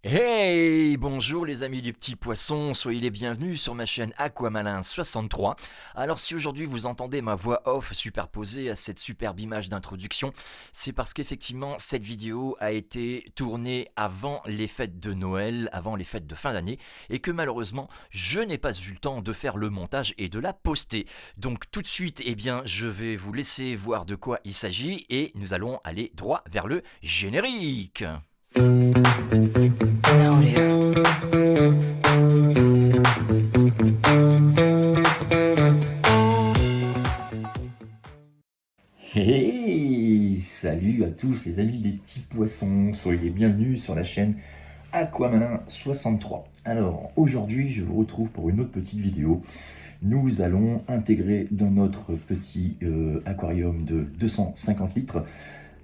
Hey, bonjour les amis du petit poisson, soyez les bienvenus sur ma chaîne Aquamalin63. Alors si aujourd'hui vous entendez ma voix off superposée à cette superbe image d'introduction, c'est parce qu'effectivement cette vidéo a été tournée avant les fêtes de Noël, avant les fêtes de fin d'année, et que malheureusement je n'ai pas eu le temps de faire le montage et de la poster. Donc tout de suite, je vais vous laisser voir de quoi il s'agit et nous allons aller droit vers le générique. Hey, salut à tous les amis des petits poissons, soyez les bienvenus sur la chaîne Aquamalin63. Alors aujourd'hui je vous retrouve pour une autre petite vidéo. Nous allons intégrer dans notre petit aquarium de 250 litres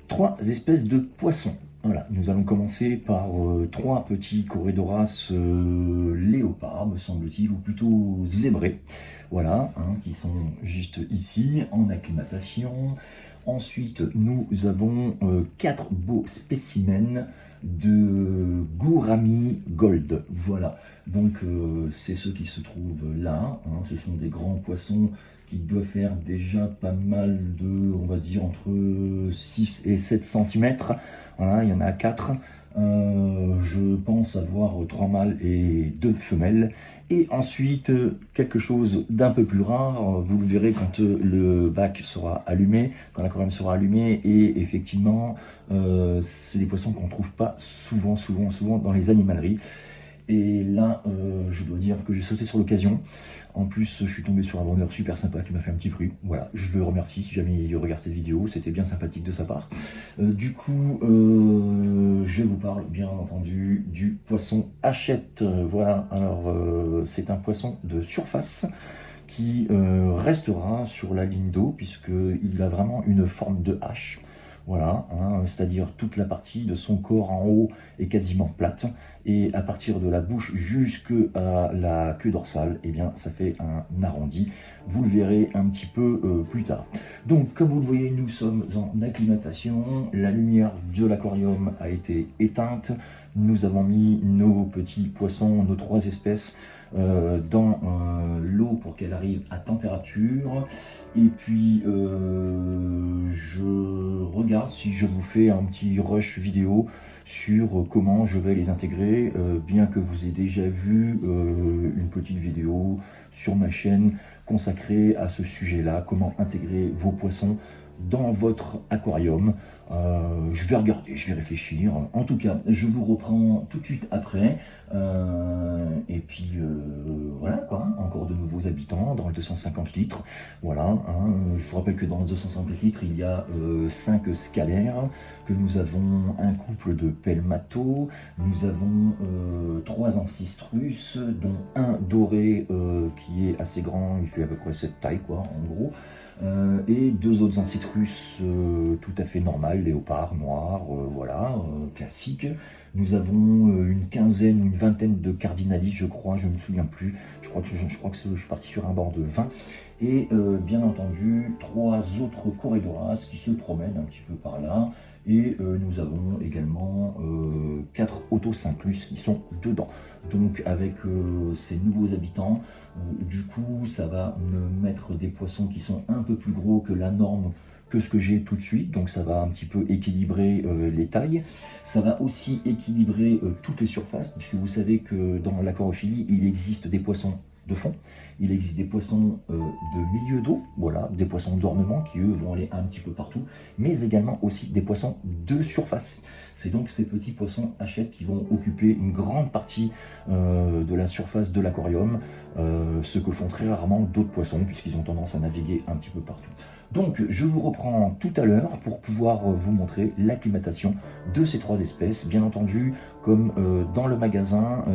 3 espèces de poissons. Voilà, nous allons commencer par 3 petits Corydoras léopards, me semble-t-il, ou plutôt zébrés. Voilà, qui sont juste ici, en acclimatation. Ensuite, nous avons 4 beaux spécimens de Gourami Gold. Voilà, donc c'est ceux qui se trouvent là. Ce sont des grands poissons qui doivent faire déjà pas mal de, on va dire, entre 6 et 7 cm. Voilà, il y en a 4. Je pense avoir 3 mâles et 2 femelles. Et ensuite, quelque chose d'un peu plus rare, vous le verrez quand le bac sera allumé, quand l'aquarium sera allumé, et effectivement, c'est des poissons qu'on ne trouve pas souvent dans les animaleries. Et là, je dois dire que j'ai sauté sur l'occasion. En plus, je suis tombé sur un vendeur super sympa qui m'a fait un petit prix. Voilà, je le remercie si jamais il regarde cette vidéo, c'était bien sympathique de sa part. Du coup, je vous parle bien entendu du poisson hachette. Voilà, alors c'est un poisson de surface qui restera sur la ligne d'eau puisqu'il a vraiment une forme de hache. Voilà, c'est-à-dire toute la partie de son corps en haut est quasiment plate et à partir de la bouche jusqu'à la queue dorsale, eh bien, ça fait un arrondi. Vous le verrez un petit peu plus tard. Donc, comme vous le voyez, nous sommes en acclimatation. La lumière de l'aquarium a été éteinte. Nous avons mis nos petits poissons, nos 3 espèces, dans l'eau pour qu'elle arrive à température. Et puis je regarde si je vous fais un petit rush vidéo sur comment je vais les intégrer, bien que vous ayez déjà vu une petite vidéo sur ma chaîne consacrée à ce sujet là, comment intégrer vos poissons dans votre aquarium. Je vais regarder, je vais réfléchir. En tout cas, je vous reprends tout de suite après. Et puis voilà quoi, encore de nouveaux habitants dans le 250 litres. Voilà, je vous rappelle que dans le 250 litres, il y a 5 scalaires, que nous avons un couple de pelmato, nous avons 3 ancistrus, dont un doré qui est assez grand, il fait à peu près cette taille quoi, en gros. Et 2 autres ancistrus tout à fait normales, léopard, noir, voilà, classique. Nous avons une quinzaine, une vingtaine de cardinalis, je crois, je ne me souviens plus. Je crois que je suis parti sur un bord de 20. Et bien entendu, 3 autres Corydoras qui se promènent un petit peu par là. Et nous avons également 4 Autosymplus qui sont dedans. Donc avec ces nouveaux habitants, du coup, ça va me mettre des poissons qui sont un peu plus gros que la norme que ce que j'ai tout de suite, donc ça va un petit peu équilibrer les tailles. Ça va aussi équilibrer toutes les surfaces, puisque vous savez que dans l'aquarophilie, il existe des poissons de fond, il existe des poissons de milieu d'eau, voilà, des poissons d'ornement qui eux vont aller un petit peu partout, mais également aussi des poissons de surface. C'est donc ces petits poissons hachette qui vont occuper une grande partie de la surface de l'aquarium, ce que font très rarement d'autres poissons, puisqu'ils ont tendance à naviguer un petit peu partout. Donc je vous reprends tout à l'heure pour pouvoir vous montrer l'acclimatation de ces 3 espèces. Bien entendu, comme dans le magasin,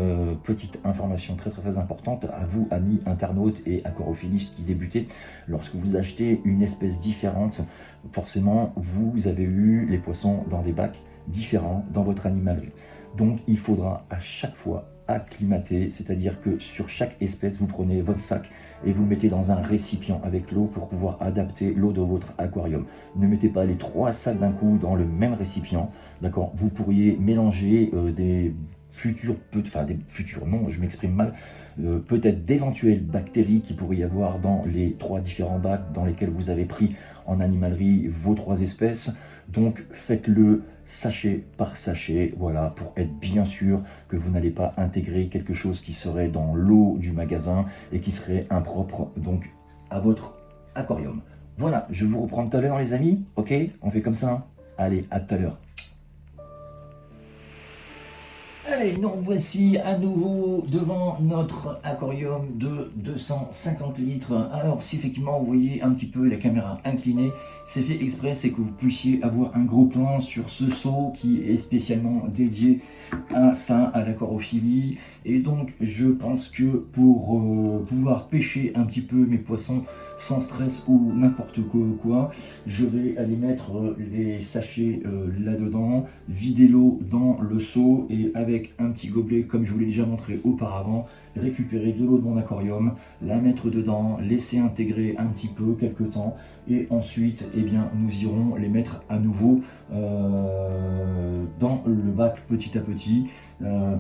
petite information très importante à vous amis internautes et aquarophilistes qui débutez, lorsque vous achetez une espèce différente, forcément vous avez eu les poissons dans des bacs différents dans votre animalerie. Donc il faudra à chaque fois acclimater, c'est-à-dire que sur chaque espèce, vous prenez votre sac et vous le mettez dans un récipient avec l'eau pour pouvoir adapter l'eau de votre aquarium. Ne mettez pas les 3 sacs d'un coup dans le même récipient, d'accord? Vous pourriez mélanger des enfin des futurs, non, je m'exprime mal, peut-être d'éventuelles bactéries qui pourrait y avoir dans les 3 différents bacs dans lesquels vous avez pris en animalerie vos 3 espèces. Donc faites-le sachet par sachet, voilà, pour être bien sûr que vous n'allez pas intégrer quelque chose qui serait dans l'eau du magasin et qui serait impropre donc à votre aquarium. Voilà, je vous reprends tout à l'heure les amis, ok? On fait comme ça? Allez, à tout à l'heure. Allez, nous voici à nouveau devant notre aquarium de 250 litres. Alors, si effectivement vous voyez un petit peu la caméra inclinée, c'est fait exprès, c'est que vous puissiez avoir un gros plan sur ce seau qui est spécialement dédié à ça, à l'aquarophilie. Et donc, je pense que pour pouvoir pêcher un petit peu mes poissons sans stress ou n'importe quoi, je vais aller mettre les sachets là-dedans, vider l'eau dans le seau et avec un petit gobelet, comme je vous l'ai déjà montré auparavant, récupérer de l'eau de mon aquarium, la mettre dedans, laisser intégrer un petit peu, quelques temps, et ensuite, eh bien, nous irons les mettre à nouveau dans le bac petit à petit,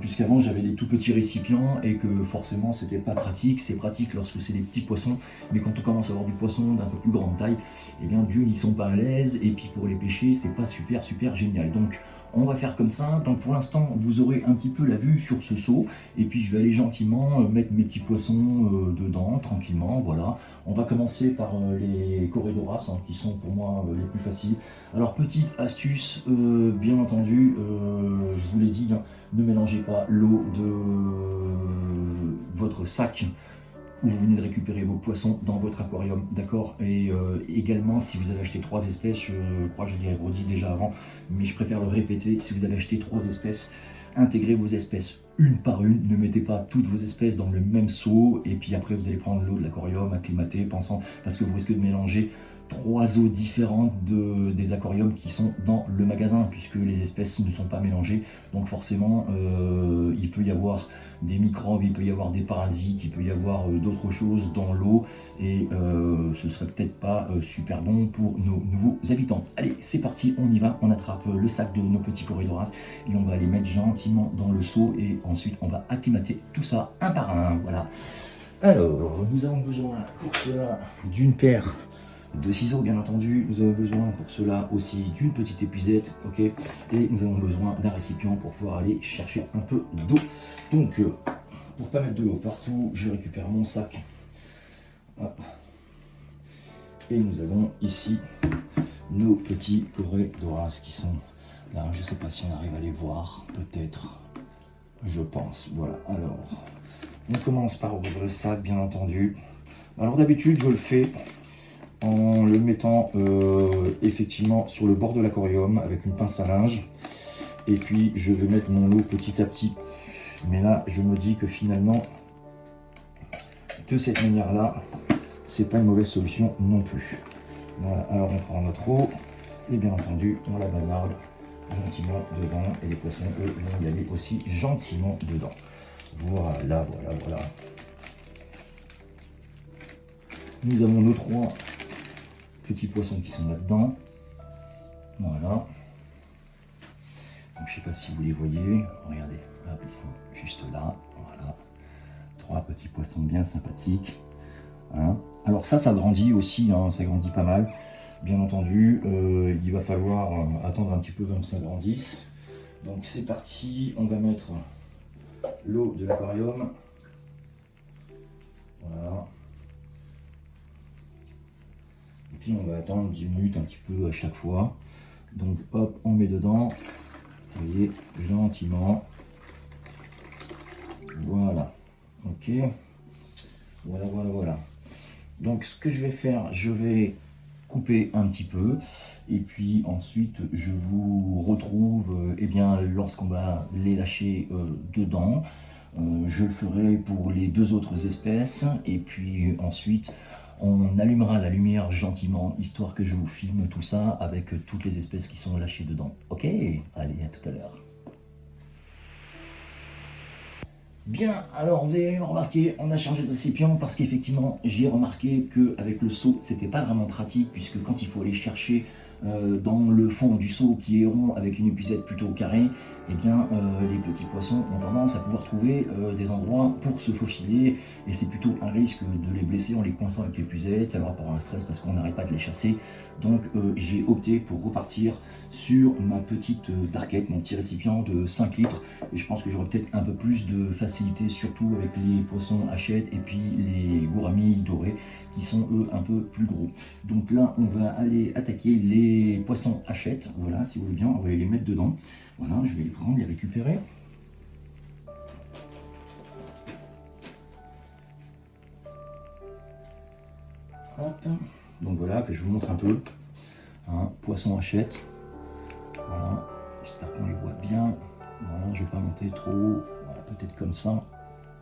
puisqu'avant j'avais des tout petits récipients et que forcément c'était pas pratique. C'est pratique lorsque c'est des petits poissons, mais quand on commence à avoir du poisson d'un peu plus grande taille, eh bien d'une ils sont pas à l'aise et puis pour les pêcher c'est pas super génial. Donc on va faire comme ça. Donc pour l'instant vous aurez un petit peu la vue sur ce seau et puis je vais aller gentiment mettre mes petits poissons dedans tranquillement. Voilà, on va commencer par les Corydoras hein, qui sont pour moi les plus faciles. Alors petite astuce, bien entendu, je vous l'ai dit, hein, ne mélangez pas l'eau de votre sac où vous venez de récupérer vos poissons dans votre aquarium, d'accord? Et également, si vous avez acheté 3 espèces, je crois que je l'ai redit déjà avant, mais je préfère le répéter, si vous avez acheté 3 espèces, intégrez vos espèces une par une, ne mettez pas toutes vos espèces dans le même seau, et puis après vous allez prendre l'eau de l'aquarium, acclimater, pensant, parce que vous risquez de mélanger 3 eaux différentes des aquariums qui sont dans le magasin, puisque les espèces ne sont pas mélangées, donc forcément il peut y avoir des microbes, il peut y avoir des parasites, il peut y avoir d'autres choses dans l'eau, et ce serait peut-être pas super bon pour nos nouveaux habitants. Allez, c'est parti, on y va, on attrape le sac de nos petits Corydoras, et on va les mettre gentiment dans le seau, et ensuite on va acclimater tout ça un par un, voilà. Alors, nous avons besoin pour cela d'une paire de ciseaux bien entendu, nous avons besoin pour cela aussi d'une petite épuisette, ok, et nous avons besoin d'un récipient pour pouvoir aller chercher un peu d'eau. Donc pour pas mettre de l'eau partout, je récupère mon sac. Hop. Et nous avons ici nos petits Corydoras qui sont là, je sais pas si on arrive à les voir, peut-être, je pense, voilà. Alors on commence par ouvrir le sac bien entendu. Alors d'habitude je le fais en le mettant effectivement sur le bord de l'aquarium avec une pince à linge, et puis je vais mettre mon eau petit à petit, mais là je me dis que finalement de cette manière là c'est pas une mauvaise solution non plus. Voilà, alors on prend notre eau et bien entendu on la bazarde gentiment dedans, et les poissons eux vont y aller aussi gentiment dedans. Voilà. Nous avons nos 3 petits poissons qui sont là-dedans. Voilà. Donc, je ne sais pas si vous les voyez. Regardez, hop, ils sont juste là. Voilà. 3 petits poissons bien sympathiques. Hein. Alors ça grandit aussi, hein, ça grandit pas mal. Bien entendu, il va falloir attendre un petit peu avant que ça grandisse. Donc c'est parti, on va mettre l'eau de l'aquarium. Voilà. Et puis on va attendre 10 minutes un petit peu à chaque fois. Donc hop, on met dedans, vous voyez, gentiment. Voilà, ok. Voilà. Donc ce que je vais faire, je vais couper un petit peu, et puis ensuite je vous retrouve eh bien, lorsqu'on va les lâcher dedans. Je le ferai pour les 2 autres espèces, et puis ensuite on allumera la lumière gentiment, histoire que je vous filme tout ça avec toutes les espèces qui sont lâchées dedans. Ok, allez, à tout à l'heure. Bien, alors vous avez remarqué, on a changé de récipient parce qu'effectivement j'ai remarqué qu'avec le seau c'était pas vraiment pratique, puisque quand il faut aller chercher dans le fond du seau qui est rond avec une épuisette plutôt carrée, eh bien les petits poissons ont tendance à pouvoir trouver des endroits pour se faufiler, et c'est plutôt un risque de les blesser en les coinçant avec l'épuisette, ça leur apporte un stress parce qu'on n'arrête pas de les chasser. Donc j'ai opté pour repartir sur ma petite barquette, mon petit récipient de 5 litres, et je pense que j'aurai peut-être un peu plus de facilité, surtout avec les poissons hachette et puis les gouramis dorés qui sont eux un peu plus gros. Donc là on va aller attaquer les poissons hachette, voilà, si vous voulez bien, on va les mettre dedans. Voilà, je vais les prendre, les récupérer. Hop. Donc voilà, que je vous montre un peu. Hein, poisson hachette. Voilà, j'espère qu'on les voit bien. Voilà, je ne vais pas monter trop haut. Voilà, peut-être comme ça,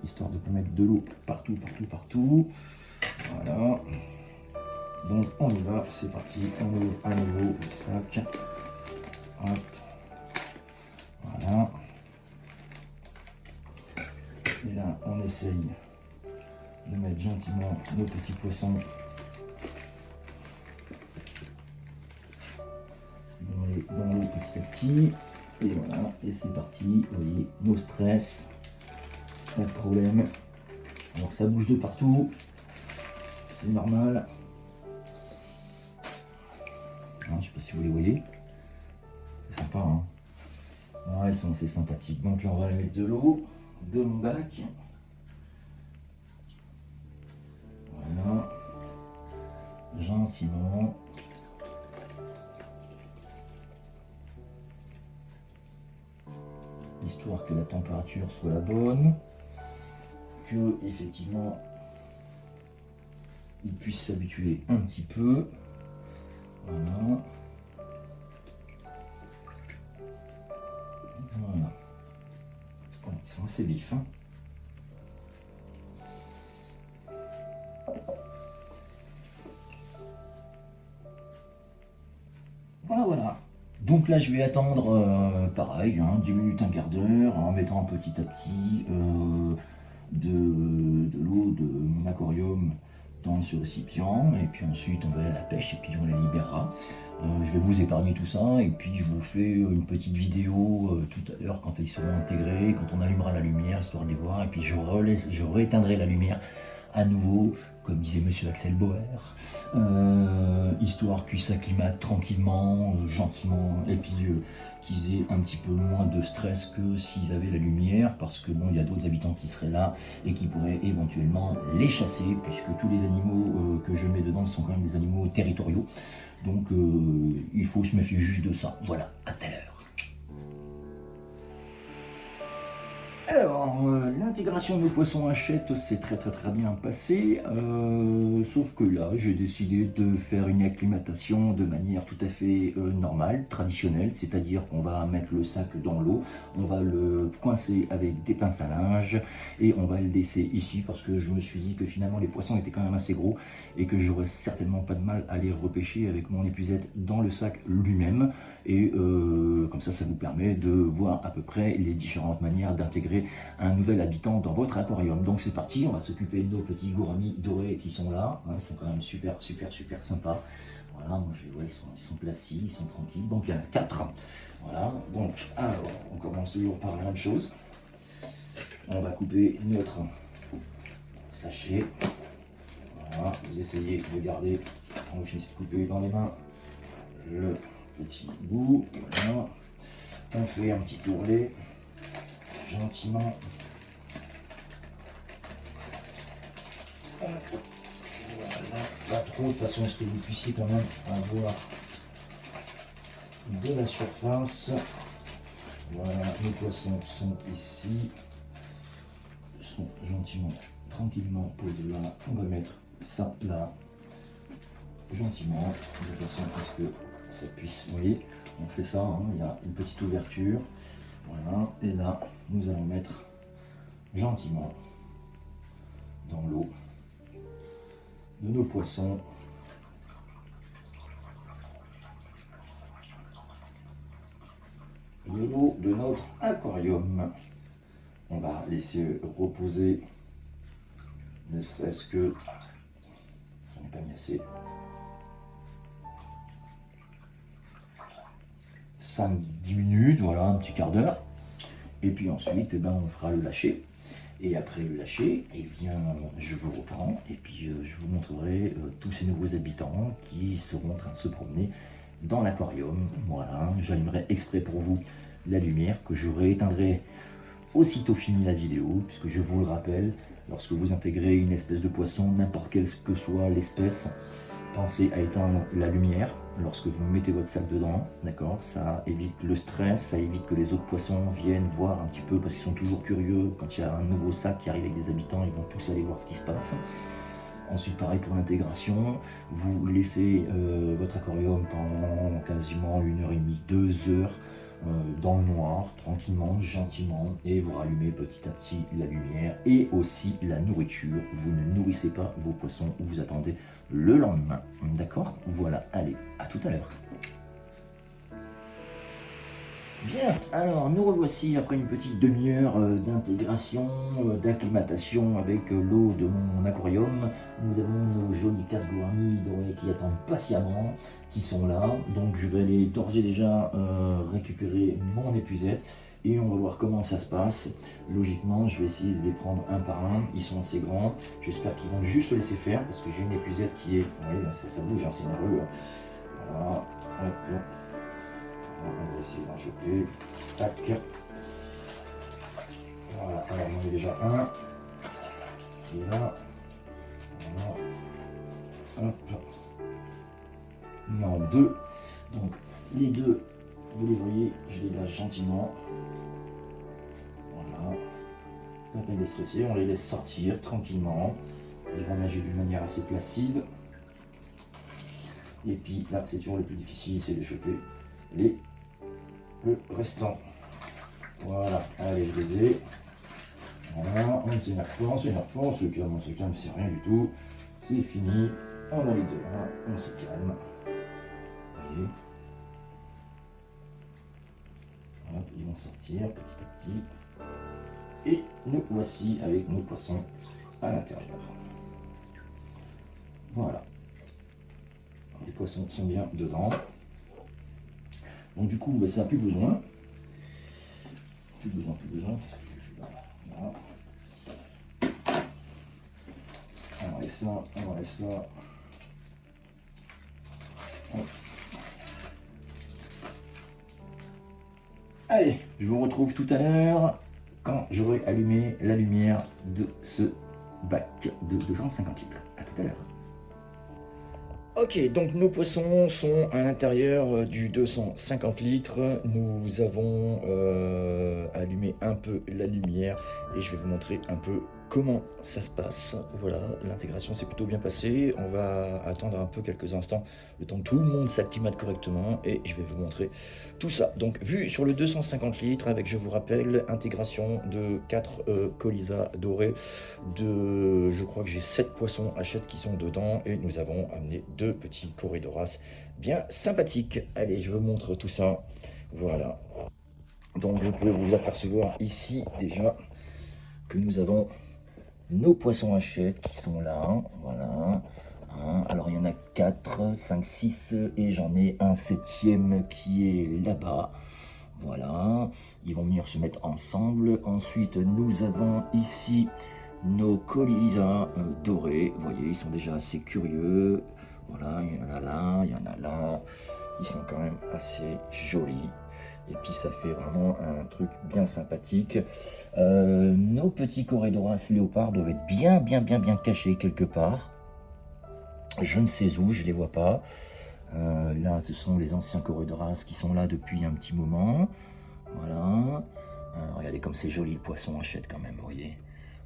histoire de ne pas mettre de l'eau partout, partout, partout. Voilà. Donc on y va, c'est parti. On ouvre à nouveau le sac. Hop. Voilà. Et là, on essaye de mettre gentiment nos petits poissons dans l'eau petit à petit. Et voilà, et c'est parti. Vous voyez, no stress, pas de problème. Alors ça bouge de partout, c'est normal. Hein, je sais pas si vous les voyez. C'est sympa, hein. Ouais, ils sont assez sympathiques. Donc là, on va mettre de l'eau de mon bac. Voilà. Gentiment. Histoire que la température soit la bonne. Que, effectivement, ils puissent s'habituer un petit peu. Voilà. Voilà. Bon, ils sont assez vifs, hein. Voilà, voilà. Donc là, je vais attendre, pareil, hein, 10 minutes, un quart d'heure, en mettant petit à petit de l'eau de mon aquarium dans ce récipient, et puis ensuite on va aller à la pêche et puis on les libérera. Je vais vous épargner tout ça, et puis je vous fais une petite vidéo tout à l'heure quand ils seront intégrés, quand on allumera la lumière, histoire de les voir, et puis je rééteindrai la lumière à nouveau, comme disait monsieur Axel Bauer, histoire qu'ils s'acclimatent tranquillement, gentiment, et puis qu'ils aient un petit peu moins de stress que s'ils avaient la lumière, parce que bon, il y a d'autres habitants qui seraient là et qui pourraient éventuellement les chasser, puisque tous les animaux que je mets dedans sont quand même des animaux territoriaux. Donc il faut se méfier juste de ça. Voilà, à tout à l'heure. Alors, l'intégration de nos poissons hachette s'est très bien passée, sauf que là, j'ai décidé de faire une acclimatation de manière tout à fait normale, traditionnelle, c'est-à-dire qu'on va mettre le sac dans l'eau, on va le coincer avec des pinces à linge, et on va le laisser ici, parce que je me suis dit que finalement les poissons étaient quand même assez gros, et que j'aurais certainement pas de mal à les repêcher avec mon épuisette dans le sac lui-même, et comme ça vous permet de voir à peu près les différentes manières d'intégrer un nouvel habitant dans votre aquarium. Donc c'est parti, on va s'occuper de nos petits gouramis dorés qui sont là, hein, ils sont quand même super sympas. Voilà, moi je vois, ils sont placés, ils sont tranquilles. Donc il y en a 4. Voilà, donc alors on commence toujours par la même chose. On va couper notre sachet. Voilà, vous essayez de garder, quand vous finissez de couper dans les mains, le petit bout. Voilà, on fait un petit tourlet gentiment. Voilà, pas trop, de façon à ce que vous puissiez quand même avoir de la surface. Voilà, les poissons sont ici, sont gentiment, tranquillement posés là. On va mettre ça là, gentiment, de façon à ce que ça puisse, vous voyez, on fait ça, hein, il y a une petite ouverture. Voilà, et là, nous allons mettre gentiment dans l'eau de nos poissons. De l'eau de notre aquarium. On va laisser reposer, ne serait-ce que, j'en ai pas mis assez. 5-10 minutes, voilà, un petit quart d'heure. Et puis ensuite, eh ben, on fera le lâcher. Et après le lâcher, eh bien, je vous reprends et puis je vous montrerai tous ces nouveaux habitants qui seront en train de se promener dans l'aquarium. Voilà, j'allumerai exprès pour vous la lumière que je rééteindrai aussitôt fini la vidéo, puisque je vous le rappelle, lorsque vous intégrez une espèce de poisson, n'importe quelle que soit l'espèce, pensez à éteindre la lumière lorsque vous mettez votre sac dedans, d'accord? Ça évite le stress, ça évite que les autres poissons viennent voir un petit peu, parce qu'ils sont toujours curieux. Quand il y a un nouveau sac qui arrive avec des habitants, ils vont tous aller voir ce qui se passe. Ensuite, pareil pour l'intégration, vous laissez votre aquarium pendant quasiment 1h30, 2 heures dans le noir, tranquillement, gentiment, et vous rallumez petit à petit la lumière et aussi la nourriture. Vous ne nourrissez pas vos poissons, vous attendez le lendemain. D'accord? Voilà, allez, à tout à l'heure. Bien, alors nous revoici après une petite demi-heure d'intégration, d'acclimatation avec l'eau de mon aquarium. Nous avons nos jolis cargoramis dorés qui attendent patiemment, qui sont là. Donc je vais aller d'ores et déjà récupérer mon épuisette et on va voir comment ça se passe. Logiquement, je vais essayer de les prendre un par un. Ils sont assez grands. J'espère qu'ils vont juste se laisser faire parce que j'ai une épuisette qui est... Oui, ça bouge, hein, c'est nerveux. Voilà, hop. On va essayer d'en choper. Tac. Voilà, alors j'en ai déjà un. Qui est là. Voilà. Hop. Non, deux. Donc les deux, vous les voyez, je les lâche gentiment. Voilà. Pas peine de stresser, on les laisse sortir tranquillement. Ils vont nager d'une manière assez placide. Et puis là, c'est toujours le plus difficile, c'est de choper le restant. Voilà, allez, je les ai. Voilà, on s'énerve pas, on se calme, c'est rien du tout. C'est fini, on a les deux là, on se calme. Voyez. Hop, ils vont sortir petit à petit. Et nous voici avec nos poissons à l'intérieur. Voilà. Les poissons sont bien dedans. Donc du coup, ça n'a plus besoin. Plus besoin. Qu'est-ce que je fais là? Voilà. On enlève ça. Hop. Allez, je vous retrouve tout à l'heure quand j'aurai allumé la lumière de ce bac de 250 litres. À tout à l'heure. Ok, donc nos poissons sont à l'intérieur du 250 litres. Nous avons allumé un peu la lumière et je vais vous montrer un peu comment ça se passe. Voilà, l'intégration s'est plutôt bien passée. On va attendre un peu quelques instants, le temps que tout le monde s'acclimate correctement et je vais vous montrer tout ça. Donc, vu sur le 250 litres avec, je vous rappelle, intégration de 4 colisas dorés, je crois que j'ai 7 poissons hachette qui sont dedans et nous avons amené 2 petits corydoras bien sympathiques. Allez, je vous montre tout ça. Voilà. Donc, vous pouvez vous apercevoir ici déjà que nous avons nos poissons hachette qui sont là. Voilà. Alors, il y en a 4, 5, 6 et j'en ai un 7e qui est là-bas. Voilà. Ils vont venir se mettre ensemble. Ensuite, nous avons ici nos colisas dorés. Vous voyez, ils sont déjà assez curieux. Voilà, il y en a là, il y en a là. Ils sont quand même assez jolis. Et puis ça fait vraiment un truc bien sympathique. Nos petits corydoras léopards doivent être bien cachés quelque part. Je ne sais où, je ne les vois pas. Là, ce sont les anciens corydoras qui sont là depuis un petit moment. Voilà. Regardez comme c'est joli le poisson hachette quand même, vous voyez.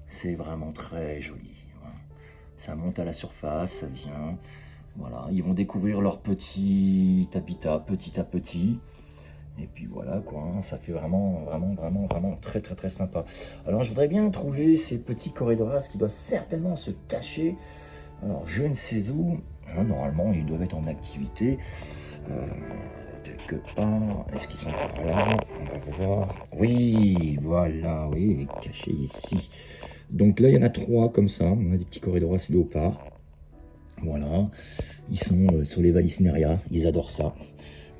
C'est vraiment très joli. Voilà. Ça monte à la surface, ça vient. Voilà, ils vont découvrir leur petit habitat petit à petit. Et puis voilà quoi, ça fait vraiment très sympa. Alors je voudrais bien trouver ces petits corydoras qui doivent certainement se cacher. Alors je ne sais où. Normalement ils doivent être en activité. Quelque part. Est-ce qu'ils sont par là? On va voir. Oui, voilà, oui, cachés ici. Donc là il y en a 3 comme ça. On a des petits corydoras léopards. Voilà. Ils sont sur les Vallisneria. Ils adorent ça.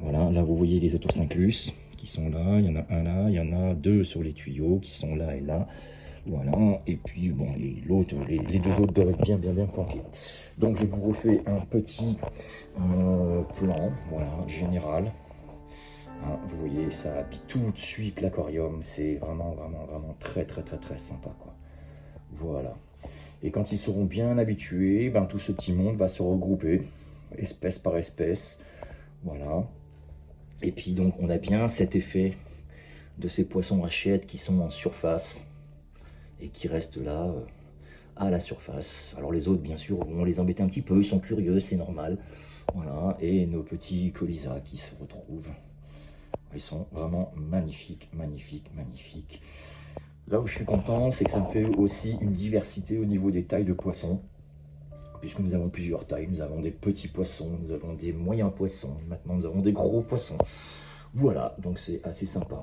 Voilà, là vous voyez les autosynclus qui sont là, il y en a un là, il y en a deux sur les tuyaux qui sont là et là. Voilà, et puis bon, les deux autres doivent être bien planqués. Donc je vous refais un petit plan, voilà, général. Hein, vous voyez, ça habille tout de suite l'aquarium, c'est vraiment très sympa quoi. Voilà. Et quand ils seront bien habitués, ben, tout ce petit monde va se regrouper, espèce par espèce. Voilà. Et puis donc on a bien cet effet de ces poissons rachètes qui sont en surface et qui restent là à la surface. Alors les autres bien sûr vont les embêter un petit peu, ils sont curieux, c'est normal. Voilà, et nos petits colisas qui se retrouvent. Ils sont vraiment magnifiques. Là où je suis content, c'est que ça me fait aussi une diversité au niveau des tailles de poissons. Puisque nous avons plusieurs tailles, nous avons des petits poissons, nous avons des moyens poissons, maintenant nous avons des gros poissons. Voilà, donc c'est assez sympa.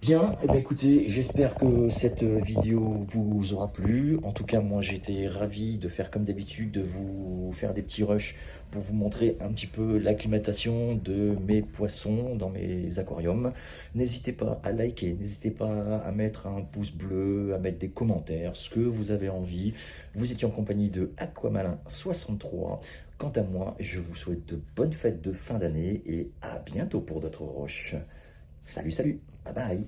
Bien, eh bien écoutez, j'espère que cette vidéo vous aura plu. En tout cas, moi j'étais ravi de faire comme d'habitude, de vous faire des petits rushs pour vous montrer un petit peu l'acclimatation de mes poissons dans mes aquariums. N'hésitez pas à liker, n'hésitez pas à mettre un pouce bleu, à mettre des commentaires, ce que vous avez envie. Vous étiez en compagnie de Aquamalin63. Quant à moi, je vous souhaite de bonnes fêtes de fin d'année et à bientôt pour d'autres rushs. Salut, bye bye.